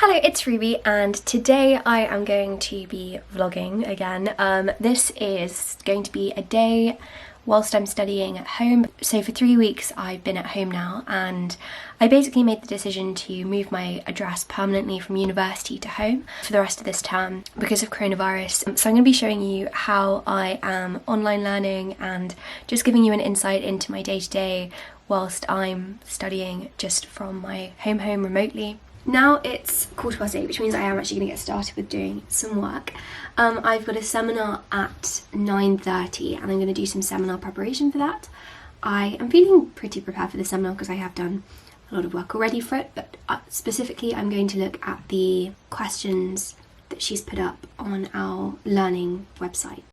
Hello, it's Ruby, and today I am going to be vlogging again. This is going to be a day whilst I'm studying at home. So for 3 weeks I've been at home now, and I basically made the decision to move my address permanently from university to home for the rest of this term because of coronavirus. So I'm going to be showing you how I am online learning and just giving you an insight into my day-to-day whilst I'm studying just from my home remotely. Now it's 8:15, which means I am actually going to get started with doing some work. I've got a seminar at 9:30 and I'm going to do some seminar preparation for that. I am feeling pretty prepared for the seminar because I have done a lot of work already for it, but specifically I'm going to look at the questions that she's put up on our learning website.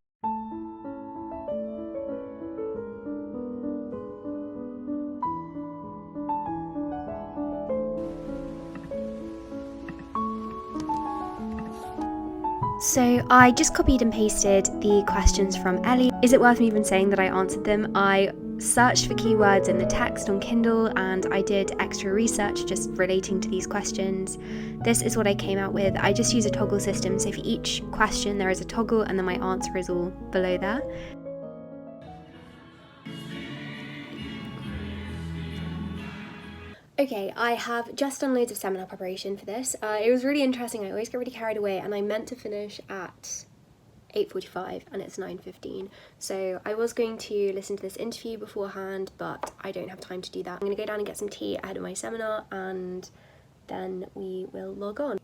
So I just copied and pasted the questions from Ellie. Is it worth me even saying that I answered them? I searched for keywords in the text on Kindle and I did extra research just relating to these questions. This is what I came out with. I just use a toggle system, so for each question there is a toggle and then my answer is all below there. Okay, I have just done loads of seminar preparation for this. It was really interesting. I always get really carried away and I meant to finish at 8:45 and it's 9:15. So I was going to listen to this interview beforehand, but I don't have time to do that. I'm going to go down and get some tea ahead of my seminar and then we will log on.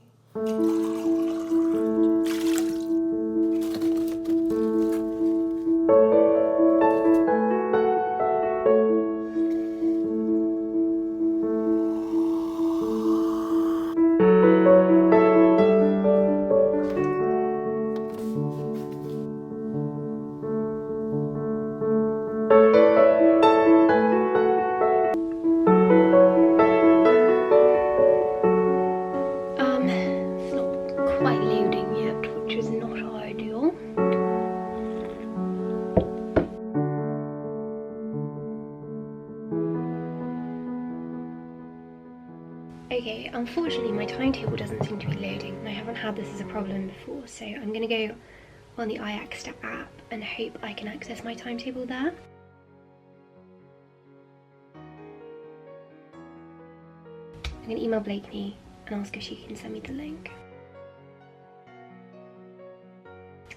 Okay, unfortunately my timetable doesn't seem to be loading and I haven't had this as a problem before, so I'm going to go on the iExtra app and hope I can access my timetable there. I'm going to email Blakeney and ask if she can send me the link.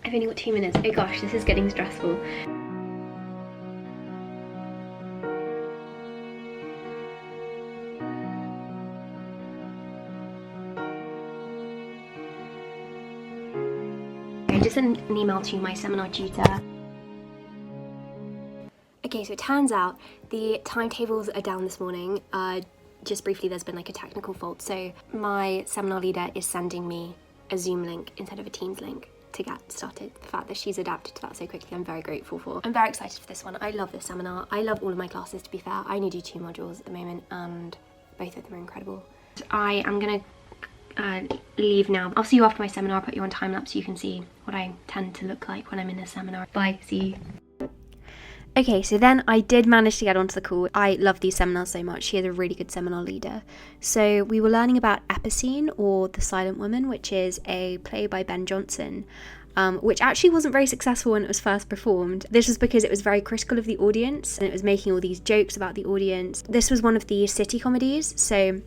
I've only got 2 minutes. Oh gosh, this is getting stressful. I just sent an email to my seminar tutor. Okay, so it turns out the timetables are down this morning. Just briefly, there's been like a technical fault, so my seminar leader is sending me a Zoom link instead of a Teams link to get started. The fact that she's adapted to that so quickly, I'm very grateful for. I'm very excited for this one. I love this seminar. I love all of my classes, to be fair. I only do 2 modules at the moment and both of them are incredible. I am gonna leave now. I'll see you after my seminar. I'll put you on time lapse so you can see what I tend to look like when I'm in a seminar. Bye, see you. Okay, so then I did manage to get onto the call. I love these seminars so much. She is a really good seminar leader. So we were learning about Epicene, or The Silent Woman, which is a play by Ben Jonson, which actually wasn't very successful when it was first performed. This was because it was very critical of the audience and it was making all these jokes about the audience. This was one of the city comedies, so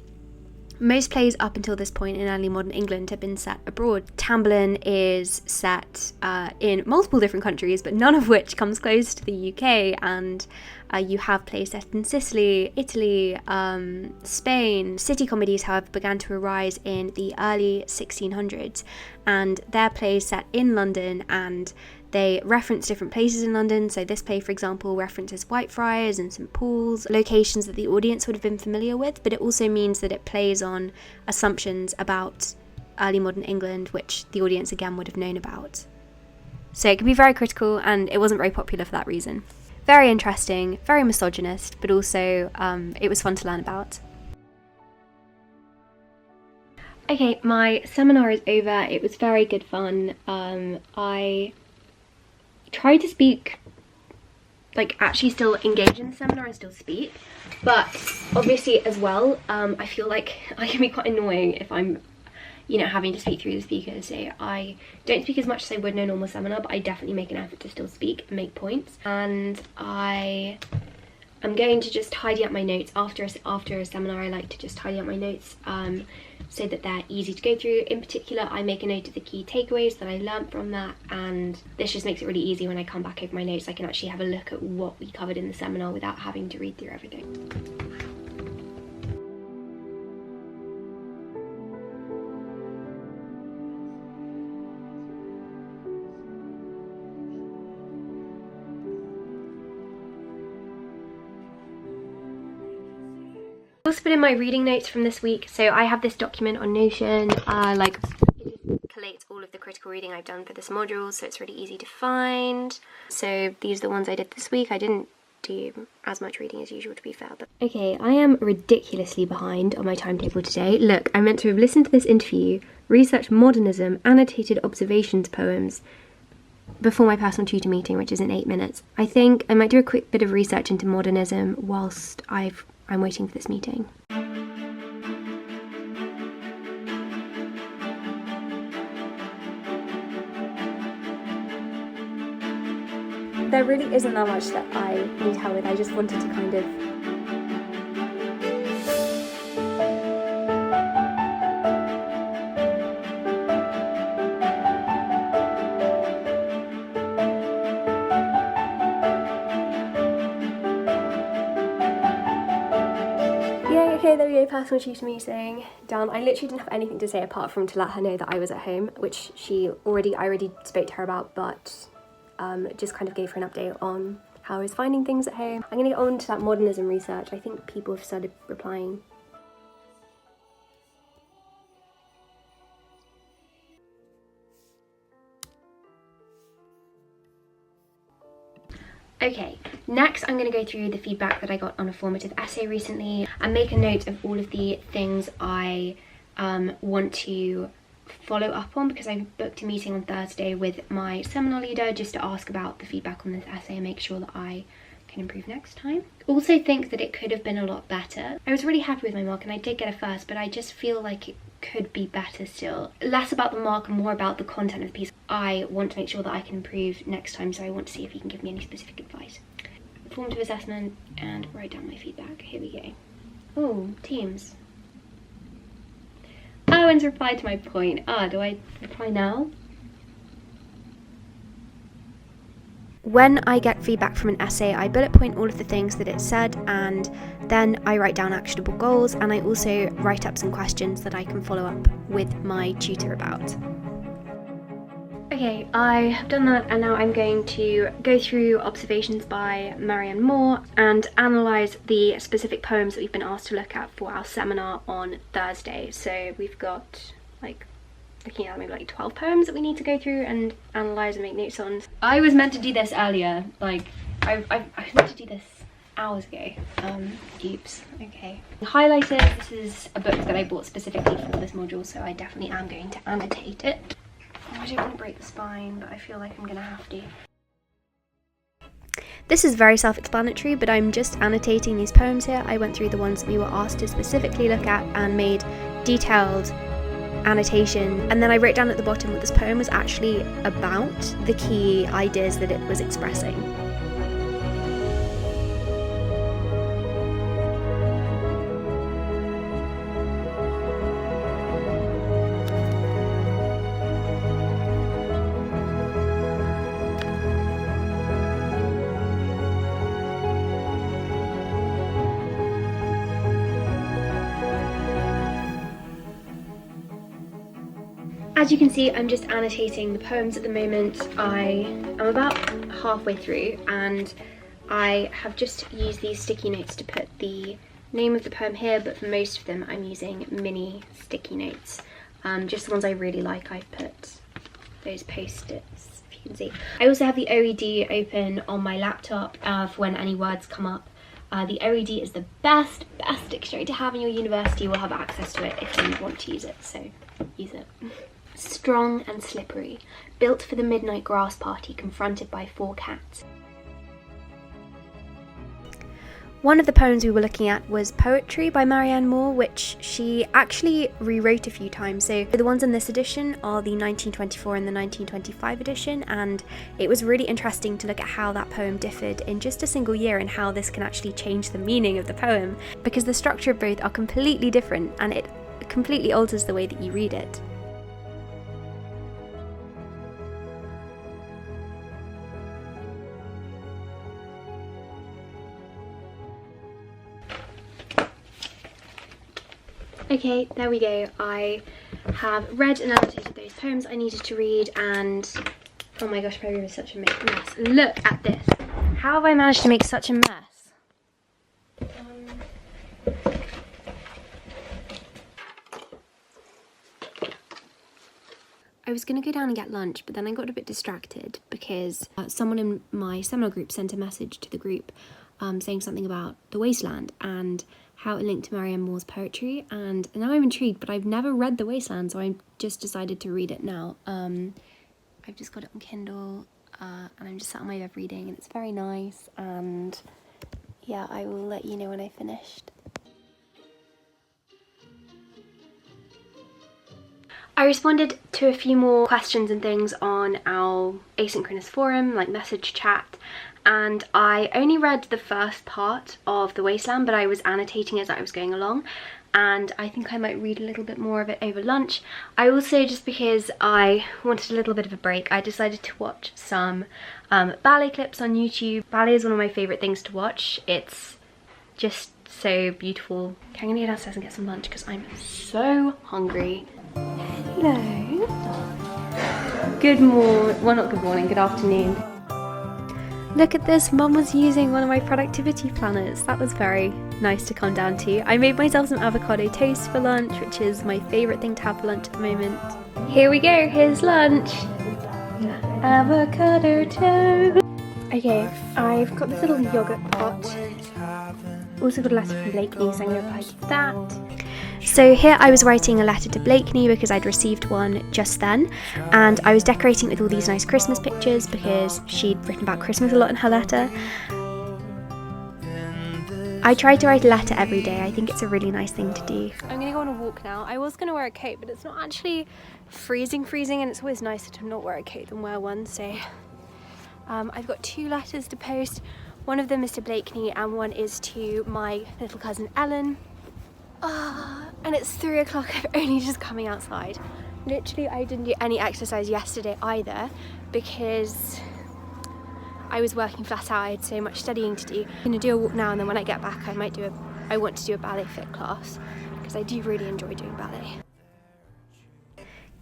most plays up until this point in early modern England have been set abroad. Tamburlaine is set in multiple different countries, but none of which comes close to the UK, and you have plays set in Sicily, Italy, Spain. City comedies, however, began to arise in the early 1600s, and they're plays set in London, and they reference different places in London. So this play, for example, references Whitefriars and St Paul's, locations that the audience would have been familiar with, but it also means that it plays on assumptions about early modern England, which the audience again would have known about. So it can be very critical, and it wasn't very popular for that reason. Very interesting, very misogynist, but also it was fun to learn about. Okay, my seminar is over. It was very good fun. I tried to speak, like actually still engage in the seminar and still speak, but obviously as well, I feel like I can be quite annoying if I'm you know, having to speak through the speaker. So I don't speak as much as I would in a normal seminar, but I definitely make an effort to still speak and make points. And I'm going to just tidy up my notes after a seminar. I like to just tidy up my notes so that they're easy to go through. In particular, I make a note of the key takeaways that I learnt from that, and this just makes it really easy when I come back over my notes. I can actually have a look at what we covered in the seminar without having to read through everything. I also put in my reading notes from this week. So I have this document on Notion, like it just collates all of the critical reading I've done for this module, so it's really easy to find. So these are the ones I did this week. I didn't do as much reading as usual, to be fair, but okay, I am ridiculously behind on my timetable today. Look, I meant to have listened to this interview, researched modernism, annotated observations poems before my personal tutor meeting, which is in 8 minutes. I think I might do a quick bit of research into modernism whilst I'm waiting for this meeting. There really isn't that much that I need help with. I just wanted to kind of okay, there we go, personal tutor meeting done. I literally didn't have anything to say apart from to let her know that I was at home, which I already spoke to her about, but just kind of gave her an update on how I was finding things at home. I'm gonna get on to that modernism research. I think people have started replying. Okay, next I'm going to go through the feedback that I got on a formative essay recently and make a note of all of the things I want to follow up on, because I booked a meeting on Thursday with my seminar leader just to ask about the feedback on this essay and make sure that I can improve next time. Also think that it could have been a lot better. I was really happy with my mark and I did get a first, but I just feel like it could be better still. Less about the mark and more about the content of the piece. I want to make sure that I can improve next time, so I want to see if you can give me any specific advice. Formative assessment and write down my feedback. Here we go. Oh, Teams. Owen's replied to my point. Do I reply now? When I get feedback from an essay, I bullet point all of the things that it said, and then I write down actionable goals, and I also write up some questions that I can follow up with my tutor about. Okay, I have done that, and now I'm going to go through observations by Marianne Moore and analyse the specific poems that we've been asked to look at for our seminar on Thursday. So we've got looking at maybe like 12 poems that we need to go through and analyse and make notes on. I was meant to do this earlier, like I was meant to do this hours ago. Oops, okay. Highlighters, this is a book that I bought specifically for this module, so I definitely am going to annotate it. I don't want to break the spine, but I feel like I'm gonna have to. This is very self-explanatory, but I'm just annotating these poems here. I went through the ones that we were asked to specifically look at and made detailed annotation, and then I wrote down at the bottom what this poem was actually about, the key ideas that it was expressing. As you can see, I'm just annotating the poems at the moment. I am about halfway through, and I have just used these sticky notes to put the name of the poem here, but for most of them I'm using mini sticky notes. Just the ones I really like, I've put those post-its, if you can see. I also have the OED open on my laptop for when any words come up. The OED is the best dictionary to have in your university. You will have access to it if you want to use it, so use it. Strong and slippery, built for the midnight grass party, confronted by 4 cats. One of the poems we were looking at was Poetry by Marianne Moore, which she actually rewrote a few times. So the ones in this edition are the 1924 and the 1925 edition, and it was really interesting to look at how that poem differed in just a single year and how this can actually change the meaning of the poem, because the structure of both are completely different and it completely alters the way that you read it. Okay, there we go. I have read and annotated those poems I needed to read, and oh my gosh, Poem is such a mess. Look at this. How have I managed to make such a mess? I was going to go down and get lunch, but then I got a bit distracted because someone in my seminar group sent a message to the group saying something about the wasteland and how it linked to Marianne Moore's poetry, and now I'm intrigued, but I've never read The Wasteland, so I just decided to read it now. I've just got it on Kindle, and I'm just sat on my bed reading, and it's very nice, and yeah, I will let you know when I finished. I responded to a few more questions and things on our asynchronous forum, like message chat, and I only read the first part of The Wasteland, but I was annotating as I was going along, and I think I might read a little bit more of it over lunch. I also, just because I wanted a little bit of a break, I decided to watch some ballet clips on YouTube. Ballet is one of my favourite things to watch. It's just so beautiful. Okay, I'm gonna go downstairs and get some lunch because I'm so hungry. Hello. Good morning, well not good morning, good afternoon. Look at this, Mum was using one of my productivity planners. That was very nice to come down to. I made myself some avocado toast for lunch, which is my favourite thing to have for lunch at the moment. Here we go, here's lunch. Avocado toast. Okay, I've got this little yoghurt pot. Also got a letter from Blakeney, so I'm going to reply to that. So here I was writing a letter to Blakeney because I'd received one just then, and I was decorating with all these nice Christmas pictures because she'd written about Christmas a lot in her letter. I try to write a letter every day. I think it's a really nice thing to do. I'm going to go on a walk now. I was going to wear a coat, but it's not actually freezing, and it's always nicer to not wear a coat than wear one, so I've got 2 letters to post. One of them is to Blakeney and one is to my little cousin Ellen. And it's 3 o'clock, I'm only just coming outside. Literally, I didn't do any exercise yesterday either because I was working flat out. I had so much studying to do. I'm gonna do a walk now, and then when I get back, I want to do a ballet fit class because I do really enjoy doing ballet.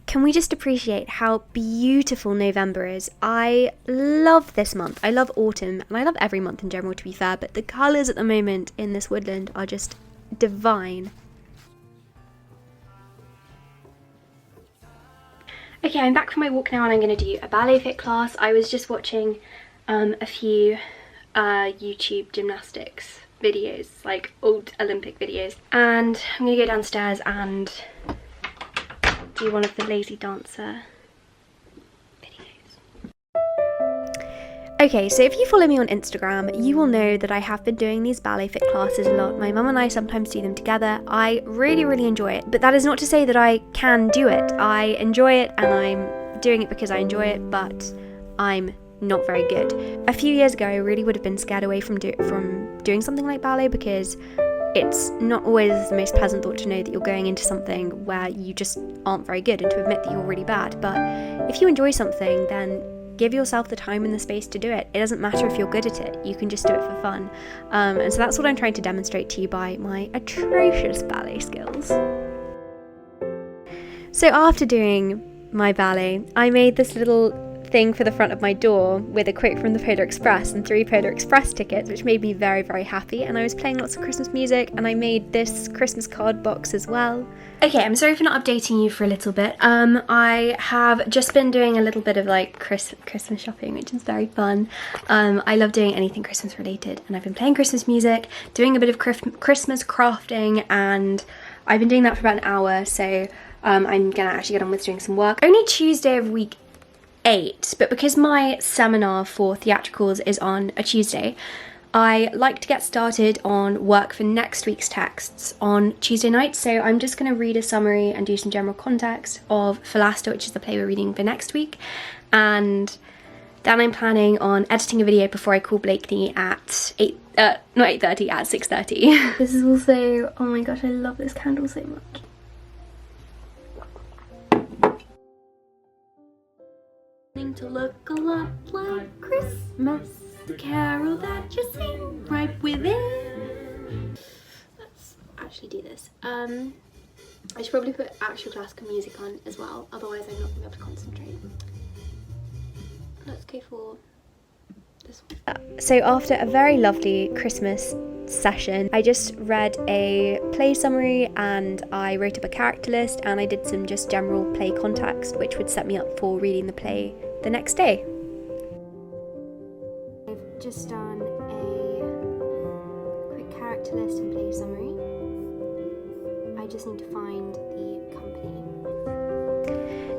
Can we just appreciate how beautiful November is? I love this month. I love autumn, and I love every month in general, to be fair, but the colours at the moment in this woodland are just divine. Okay, I'm back from my walk now and I'm going to do a ballet fit class. I was just watching a few YouTube gymnastics videos, like old Olympic videos, and I'm going to go downstairs and do one of the lazy dancer videos. Okay, so if you follow me on Instagram, you will know that I have been doing these ballet fit classes a lot. My mum and I sometimes do them together. I really enjoy it, but that is not to say that I can do it. I enjoy it and I'm doing it because I enjoy it, but I'm not very good. A few years ago, I really would have been scared away from doing something like ballet because it's not always the most pleasant thought to know that you're going into something where you just aren't very good and to admit that you're really bad. But if you enjoy something, then give yourself the time and the space to do it. It doesn't matter if you're good at it, you can just do it for fun. And so that's what I'm trying to demonstrate to you by my atrocious ballet skills. So after doing my ballet, I made this little thing for the front of my door with a quote from the Polar Express and 3 Polar Express tickets, which made me very happy, and I was playing lots of Christmas music, and I made this Christmas card box as well. Okay, I'm sorry for not updating you for a little bit. I have just been doing a little bit of like Christmas shopping, which is very fun. I love doing anything Christmas related, and I've been playing Christmas music, doing a bit of Christmas crafting, and I've been doing that for about an hour, so I'm gonna actually get on with doing some work. Only Tuesday of week 8, but because my seminar for theatricals is on a Tuesday, I like to get started on work for next week's texts on Tuesday night, so I'm just going to read a summary and do some general context of Philaster, which is the play we're reading for next week, and then I'm planning on editing a video before I call Blakeney at not 8:30, at 6:30. This is also, oh my gosh, I love this candle so much. To look a lot like Christmas, the carol that you sing right within. Let's actually do this. I should probably put actual classical music on as well, otherwise I'm not going to be able to concentrate. Let's go for this one. So after a very lovely Christmas session, I just read a play summary and I wrote up a character list, and I did some just general play context which would set me up for reading the play the next day. I've just done a quick character list and play summary. I just need to find the company.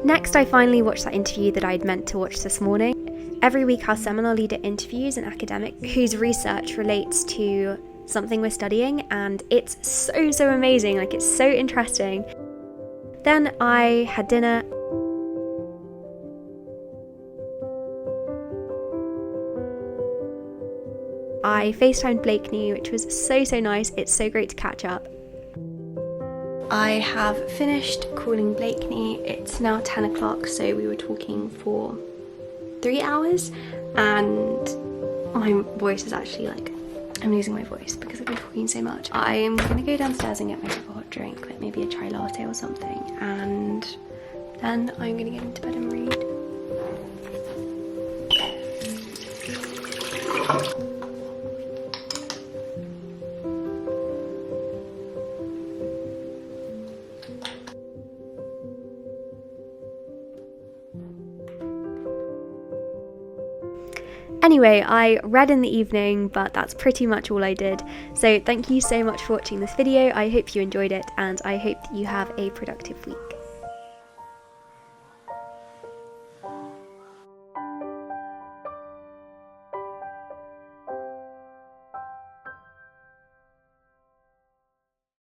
Next, I finally watched that interview that I'd meant to watch this morning. Every week our seminar leader interviews an academic whose research relates to something we're studying, and it's so amazing, like it's so interesting. Then I had dinner. I FaceTimed Blakeney, which was so nice. It's so great to catch up. I have finished calling Blakeney. It's now 10 o'clock, so we were talking for 3 hours, and my voice is actually like, I'm losing my voice because I've been talking so much. I'm gonna go downstairs and get myself a hot drink, like maybe a chai latte or something, and then I'm gonna get into bed and read. Anyway, I read in the evening, but that's pretty much all I did. So thank you so much for watching this video. I hope you enjoyed it, and I hope that you have a productive week.